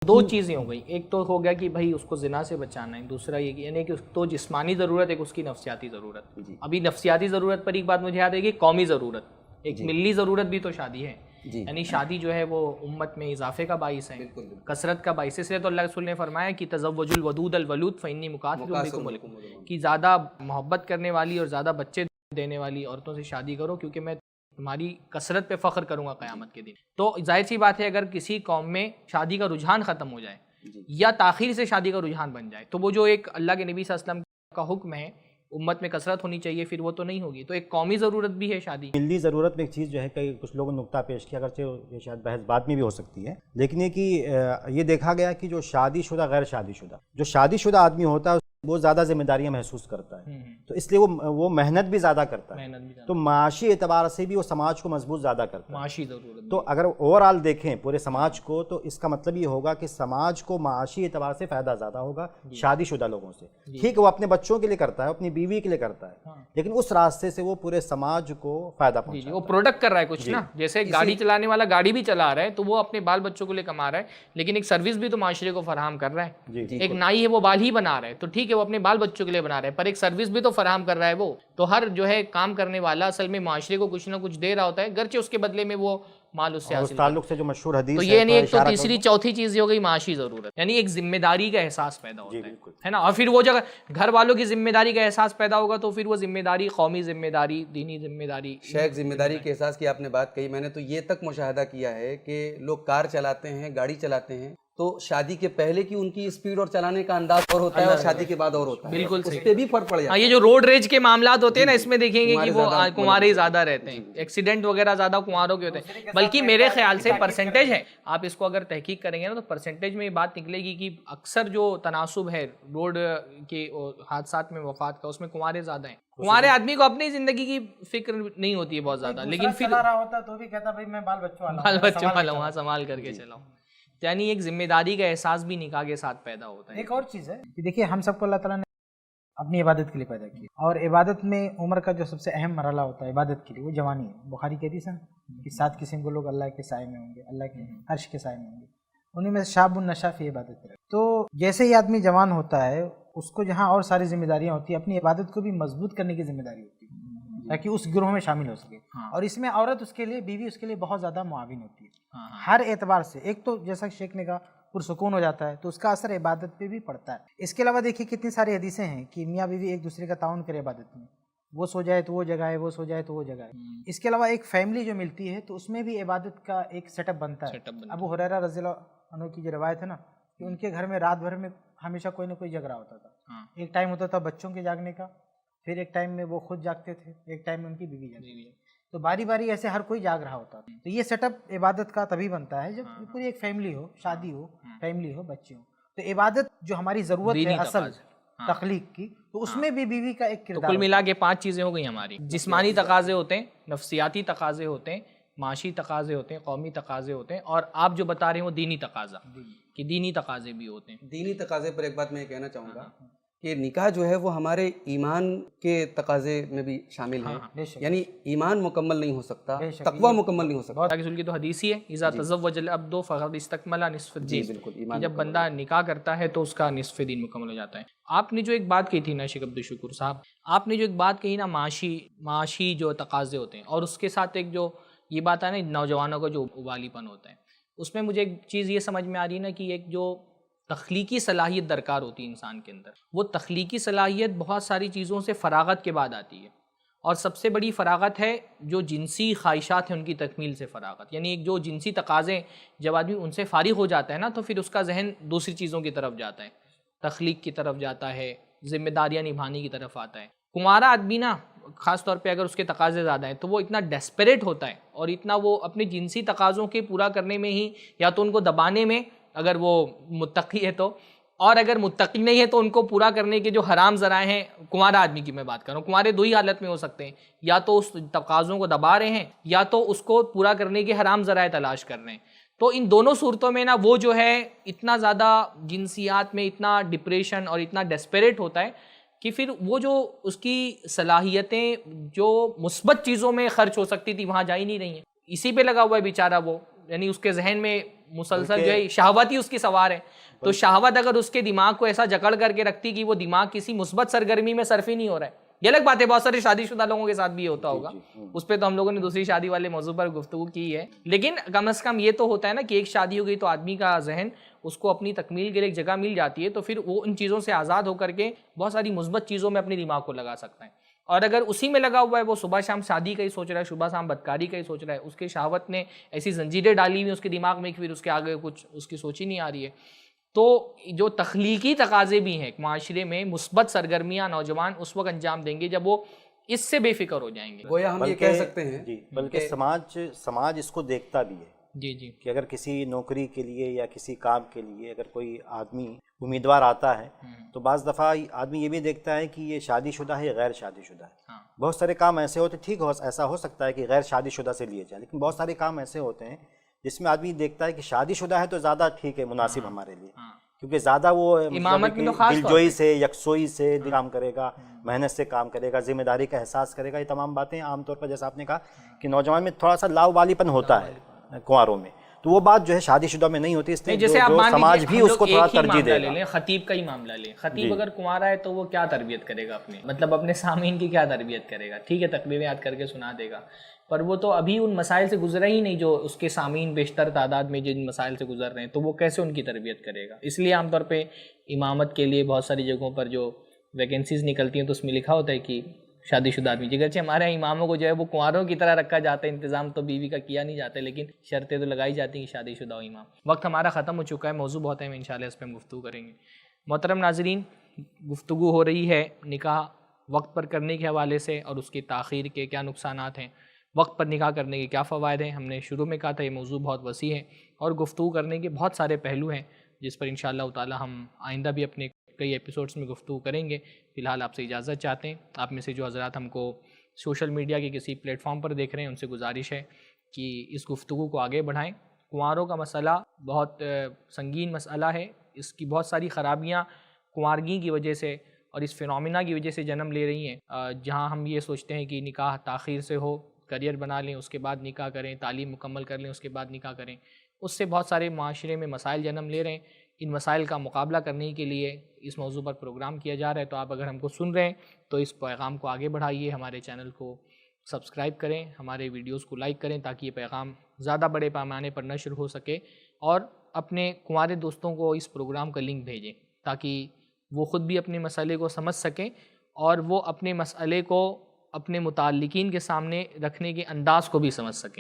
دو چیزیں ہو گئی، ایک تو ہو گیا کہ بھائی اس کو زنا سے بچانا ہے، دوسرا یہ کہ یعنی کہ اس تو جسمانی ضرورت، ایک اس کی نفسیاتی ضرورت. ابھی نفسیاتی ضرورت پر ایک بات مجھے یاد ہے کہ قومی ضرورت، ایک ملی ضرورت بھی تو شادی ہے. یعنی شادی جو ہے وہ امت میں اضافے کا باعث ہے، کثرت کا باعث. اس لیے تو اللہ رسول نے فرمایا کہ تزوجوا الودود الولود فانی مکاثر بکم الامم، کہ زیادہ محبت کرنے والی اور زیادہ بچے دینے والی عورتوں سے شادی کرو کیونکہ میں تمہاری کثرت پہ فخر کروں گا قیامت کے دن. تو ظاہر سی بات ہے اگر کسی قوم میں شادی کا رجحان ختم ہو جائے یا تاخیر سے شادی کا رجحان بن جائے تو وہ جو ایک اللہ کے نبی صلی اللہ علیہ وسلم کا حکم ہے امت میں کثرت ہونی چاہیے پھر وہ تو نہیں ہوگی. تو ایک قومی ضرورت بھی ہے شادی. ملی ضرورت میں ایک چیز جو ہے کہ کچھ لوگوں نے نقطہ پیش کیا، اگرچہ یہ شاید بحث بعد میں بھی ہو سکتی ہے، لیکن یہ کہ یہ دیکھا گیا کہ جو شادی شدہ غیر شادی شدہ، جو شادی شدہ آدمی ہوتا ہے وہ زیادہ ذمہ داریاں محسوس کرتا ہے، تو اس لیے وہ محنت بھی زیادہ کرتا ہے، تو معاشی اعتبار سے بھی وہ سماج کو مضبوط زیادہ کرتا ہے. معاشی ضرورت تو اگر اوور آل دیکھیں پورے سماج کو تو اس کا مطلب یہ ہوگا کہ سماج کو معاشی اعتبار سے فائدہ زیادہ ہوگا شادی شدہ لوگوں سے. ٹھیک ہے وہ اپنے بچوں کے لیے کرتا ہے، اپنی بیوی کے لیے کرتا ہے، لیکن اس راستے سے وہ پورے سماج کو فائدہ پہنچاتا ہے. وہ پروڈکٹ کر رہا ہے کچھ نا، جیسے گاڑی چلانے والا گاڑی بھی چلا رہا ہے تو وہ اپنے بال بچوں کے لیے کما رہا ہے، لیکن ایک سروس بھی تو معاشرے کو فراہم کر رہا ہے. ایک نائی ہے وہ بال ہی بنا رہا ہے تو ٹھیک ہے وہ اپنے بال بچوں کے لیے بنا رہا ہے، پر ایک سروس بھی تو فراہم کر رہا ہے وہ. تو ہر جو ہے کام کرنے والا اصل میں معاشرے کو کچھ نہ کچھ دے رہا ہوتا ہے، گرچہ اس کے بدلے میں وہ مال اس سے حاصل کرتا ہے. تعلق سے جو مشہور حدیث تو ہے یہ یعنی ایک تو تیسری چوتھی چیز یہ ہو گئی معاشی ضرورت، یعنی ایک ذمہ داری کا احساس پیدا ہوتا ہے نا. اور پھر وہ جگہ گھر والوں کی ذمہ داری کا احساس پیدا ہوگا تو پھر وہ ذمہ داری قومی ذمہ داری، دینی ذمہ داری. شیخ ذمہ داری کے احساس کی آپ نے بات کہی، میں نے تو یہ تک مشاہدہ کیا ہے کہ لوگ کار چلاتے ہیں، گاڑی چلاتے ہیں تو شادی کے پہلے کی ان کی اسپیڈ اور چلانے کا انداز اور ہوتا ہے اور شادی کے بعد اور ہوتا ہے. بالکل اس پہ بھی فرق پڑ جاتا ہے. یہ جو روڈ ریج کے معاملات ہوتے ہیں نا اس میں دیکھیں گے کہ وہ کنوارے زیادہ رہتے ہیں، ایکسیڈنٹ وغیرہ زیادہ کنواروں کے ہوتے ہیں. بلکہ میرے خیال سے پرسنٹیج ہے، آپ اس کو اگر تحقیق کریں گے نا تو پرسنٹیج میں یہ بات نکلے گی کہ اکثر جو تناسب ہے روڈ کے حادثات میں وفات کا اس میں کنوارے زیادہ ہیں. کنوارے آدمی کو اپنی زندگی کی فکر نہیں ہوتی ہے بہت زیادہ، لیکن پھر تو بھی کہتا بھائی میں بال بچوں والا وہاں سنبھال کر کے چلاؤں. یعنی ایک ذمہ داری کا احساس بھی نکاح کے ساتھ پیدا ہوتا ہے. ایک اور چیز ہے کہ دیکھیے ہم سب کو اللہ تعالیٰ نے اپنی عبادت کے لیے پیدا کیا، اور عبادت میں عمر کا جو سب سے اہم مرحلہ ہوتا ہے عبادت کے لیے وہ جوانی ہے. بخاری کی حدیث ہے کہ 7 قسم کے لوگ اللہ کے سائے میں ہوں گے، اللہ کے عرش کے سائے میں ہوں گے، انہیں میں شاب النشا فی عبادت ہے. تو جیسے ہی آدمی جوان ہوتا ہے اس کو جہاں اور ساری ذمہ داریاں ہوتی ہیں اپنی عبادت کو بھی مضبوط کرنے کی ذمہ داری ہوتی ہے تاکہ اس گروہ میں شامل ہو سکے. اور اس میں عورت اس کے لیے، بیوی اس کے لیے بہت زیادہ معاون ہوتی ہے ہر اعتبار سے. ایک تو جیسا شیخ نے کہا پرسکون ہو جاتا ہے تو اس کا اثر عبادت پہ بھی پڑتا ہے. اس کے علاوہ دیکھیے کتنی ساری حدیثیں ہیں کہ میاں بیوی ایک دوسرے کا تعاون کرے عبادت میں، وہ سو جائے تو وہ جگہ ہے، وہ سو جائے تو وہ جگہ ہے. اس کے علاوہ ایک فیملی جو ملتی ہے تو اس میں بھی عبادت کا ایک سیٹ اپ بنتا ہے. ابو ہریرہ رضی اللہ عنہ کی جو روایت ہے نا کہ ان کے گھر میں رات بھر میں ہمیشہ کوئی نہ کوئی جگ رہا ہوتا تھا. ایک ٹائم ہوتا تھا بچوں کے جاگنے کا، پھر ایک ٹائم میں وہ خود جاگتے تھے، ایک ٹائم میں ان کی بیوی جاگتی تھی. تو باری باری ایسے ہر کوئی جاگ رہا ہوتا. تو یہ سیٹ اپ عبادت کا تبھی بنتا ہے جب پوری ایک فیملی ہو، شادی ہو، فیملی ہو، بچے ہوں. تو عبادت جو ہماری ضرورت ہے اصل تخلیق کی، تو اس میں بھی بیوی کا ایک کردار. کل ملا کے 5 چیزیں ہو گئی ہماری. جسمانی تقاضے ہوتے ہیں، نفسیاتی تقاضے ہوتے ہیں، معاشی تقاضے ہوتے ہیں، قومی تقاضے ہوتے ہیں، اور آپ جو بتا رہے ہیں وہ دینی تقاضا کہ دینی تقاضے بھی ہوتے ہیں. دینی تقاضے پر ایک بات میں یہ کہنا چاہوں گا کہ نکاح جو ہے وہ ہمارے ایمان کے تقاضے میں بھی شامل ہے. یعنی ایمان مکمل نہیں ہو سکتا، تقوی مکمل نہیں ہو سکتا. اللہ کے رسول کی تو حدیث ہی ہے اذا تزوج العبد فقد استکمل نصف الدین، جب بندہ نکاح کرتا ہے تو اس کا نصف دین مکمل ہو جاتا ہے. آپ نے جو ایک بات کہی تھی نا شیخ عبدالشکور صاحب، آپ نے جو ایک بات کہی نا معاشی جو تقاضے ہوتے ہیں، اور اس کے ساتھ ایک جو یہ بات ہے نا نوجوانوں کا جو ابالی پن ہوتا ہے، اس میں مجھے ایک چیز یہ سمجھ میں آ رہی ہے نا کہ ایک جو تخلیقی صلاحیت درکار ہوتی ہے انسان کے اندر، وہ تخلیقی صلاحیت بہت ساری چیزوں سے فراغت کے بعد آتی ہے. اور سب سے بڑی فراغت ہے جو جنسی خواہشات ہیں ان کی تکمیل سے فراغت. یعنی ایک جو جنسی تقاضے جب آدمی ان سے فارغ ہو جاتا ہے نا تو پھر اس کا ذہن دوسری چیزوں کی طرف جاتا ہے، تخلیق کی طرف جاتا ہے، ذمہ داریاں نبھانے کی طرف آتا ہے. کنوارا آدمی نا خاص طور پہ اگر اس کے تقاضے زیادہ ہیں تو وہ اتنا ڈیسپریٹ ہوتا ہے اور اتنا وہ اپنے جنسی تقاضوں کے پورا کرنے میں ہی، یا تو ان کو دبانے میں اگر وہ متقی ہے تو، اور اگر متقی نہیں ہے تو ان کو پورا کرنے کے جو حرام ذرائع ہیں، کنوارا آدمی کی میں بات کر رہا ہوں، کنوارے 2 ہی حالت میں ہو سکتے ہیں، یا تو اس تقاضوں کو دبا رہے ہیں یا تو اس کو پورا کرنے کے حرام ذرائع تلاش کر رہے ہیں. تو ان دونوں صورتوں میں نا وہ جو ہے اتنا زیادہ جنسیات میں اتنا ڈپریشن اور اتنا ڈیسپریٹ ہوتا ہے کہ پھر وہ جو اس کی صلاحیتیں جو مثبت چیزوں میں خرچ ہو سکتی تھی وہاں جا ہی نہیں رہی ہیں. اسی پہ لگا ہوا ہے بیچارہ وہ، یعنی اس کے ذہن میں مسلسل جو ہے شہوت ہی اس کی سوار ہے، تو شہوت اگر اس کے دماغ کو ایسا جکڑ کر کے رکھتی کہ وہ دماغ کسی مثبت سرگرمی میں صرف ہی نہیں ہو رہا ہے. یہ الگ بات ہے، بہت سارے شادی شدہ لوگوں کے ساتھ بھی یہ ہوتا ہوگا، اس پہ تو ہم لوگوں نے دوسری شادی والے موضوع پر گفتگو کی ہے. لیکن کم از کم یہ تو ہوتا ہے نا کہ ایک شادی ہو گئی تو آدمی کا ذہن اس کو اپنی تکمیل کے لیے ایک جگہ مل جاتی ہے، تو پھر وہ ان چیزوں سے آزاد ہو کر کے بہت ساری مثبت چیزوں میں اپنے دماغ کو لگا سکتا ہے. اور اگر اسی میں لگا ہوا ہے، وہ صبح شام شادی کا ہی سوچ رہا ہے، صبح شام بدکاری کا ہی سوچ رہا ہے، اس کے شہوت نے ایسی زنجیریں ڈالی ہوئی اس کے دماغ میں کہ پھر اس کے آگے کچھ اس کی سوچ ہی نہیں آ رہی ہے. تو جو تخلیقی تقاضے بھی ہیں معاشرے میں، مثبت سرگرمیاں نوجوان اس وقت انجام دیں گے جب وہ اس سے بے فکر ہو جائیں گے. گویا ہم یہ کہہ سکتے ہیں جی، بلکہ سماج اس کو دیکھتا بھی ہے. جی جی، کہ اگر کسی نوکری کے لیے یا کسی کام کے لیے اگر کوئی آدمی امیدوار آتا ہے تو بعض دفعہ آدمی یہ بھی دیکھتا ہے کہ یہ شادی شدہ ہے یا غیر شادی شدہ ہے. بہت سارے کام ایسے ہوتے، ٹھیک ہو ایسا ہو سکتا ہے کہ غیر شادی شدہ سے لیے جائے، لیکن بہت سارے کام ایسے ہوتے ہیں جس میں آدمی دیکھتا ہے کہ شادی شدہ ہے تو زیادہ ٹھیک ہے، مناسب ہمارے لیے، کیونکہ زیادہ وہ دلجوئی سے یکسوئی سے کام کرے گا، محنت سے کام کرے گا، ذمہ داری کا احساس کرے گا. یہ تمام باتیں عام طور پر جیسا آپ نے کہا کہ نوجوان میں تھوڑا سا لاؤبالی پن ہوتا ہے کنواروں میں، تو وہ بات جو ہے شادی شدہ میں نہیں ہوتی. اس لیے جیسے آپ مان سماج بھی اس کو تھوڑا ترجیح دے گا. خطیب کا ہی معاملہ لیں، خطیب اگر کنوارا ہے تو وہ کیا تربیت کرے گا اپنے، مطلب اپنے سامعین کی کیا تربیت کرے گا؟ ٹھیک ہے تقریریں یاد کر کے سنا دے گا، پر وہ تو ابھی ان مسائل سے گزرا ہی نہیں جو اس کے سامعین بیشتر تعداد میں جن مسائل سے گزر رہے ہیں، تو وہ کیسے ان کی تربیت کرے گا؟ اس لیے عام طور پہ امامت کے لیے بہت ساری جگہوں پر جو ویکنسیز نکلتی ہیں تو اس میں لکھا ہوتا ہے کہ شادی شدہ آدمی. اگرچہ ہمارے یہاں اماموں کو جو ہے وہ کنواروں کی طرح رکھا جاتا ہے، انتظام تو بیوی کا کیا نہیں جاتا، لیکن شرطیں تو لگائی جاتی ہیں کہ شادی شدہ ہو امام. وقت ہمارا ختم ہو چکا ہے، موضوع بہت ہے، انشاءاللہ اس پہ ہم گفتگو کریں گے. محترم ناظرین، گفتگو ہو رہی ہے نکاح وقت پر کرنے کے حوالے سے اور اس کی تاخیر کے کیا نقصانات ہیں، وقت پر نکاح کرنے کے کیا فوائد ہیں. ہم نے شروع میں کہا تھا یہ موضوع بہت وسیع ہے اور گفتگو کرنے کے بہت سارے پہلو ہیں جس پر انشاءاللہ تعالی ہم آئندہ بھی اپنے کئی ایپیسوڈز میں گفتگو کریں گے. فی الحال آپ سے اجازت چاہتے ہیں. آپ میں سے جو حضرات ہم کو سوشل میڈیا کے کسی پلیٹ فارم پر دیکھ رہے ہیں ان سے گزارش ہے کہ اس گفتگو کو آگے بڑھائیں. کنواروں کا مسئلہ بہت سنگین مسئلہ ہے، اس کی بہت ساری خرابیاں کنوارگی کی وجہ سے اور اس فینومینا کی وجہ سے جنم لے رہی ہیں. جہاں ہم یہ سوچتے ہیں کہ نکاح تاخیر سے ہو، کریئر بنا لیں اس کے بعد نکاح کریں، تعلیم مکمل کر لیں اس کے بعد نکاح کریں، اس سے بہت سارے معاشرے میں مسائل جنم لے رہے ہیں. ان مسائل کا مقابلہ کرنے کے لیے اس موضوع پر پروگرام کیا جا رہا ہے. تو آپ اگر ہم کو سن رہے ہیں تو اس پیغام کو آگے بڑھائیے، ہمارے چینل کو سبسکرائب کریں، ہمارے ویڈیوز کو لائک کریں تاکہ یہ پیغام زیادہ بڑے پیمانے پر نشر ہو سکے، اور اپنے کنوارے دوستوں کو اس پروگرام کا لنک بھیجیں تاکہ وہ خود بھی اپنے مسئلے کو سمجھ سکیں اور وہ اپنے مسئلے کو اپنے متعلقین کے سامنے رکھنے کے انداز کو بھی سمجھ سکیں.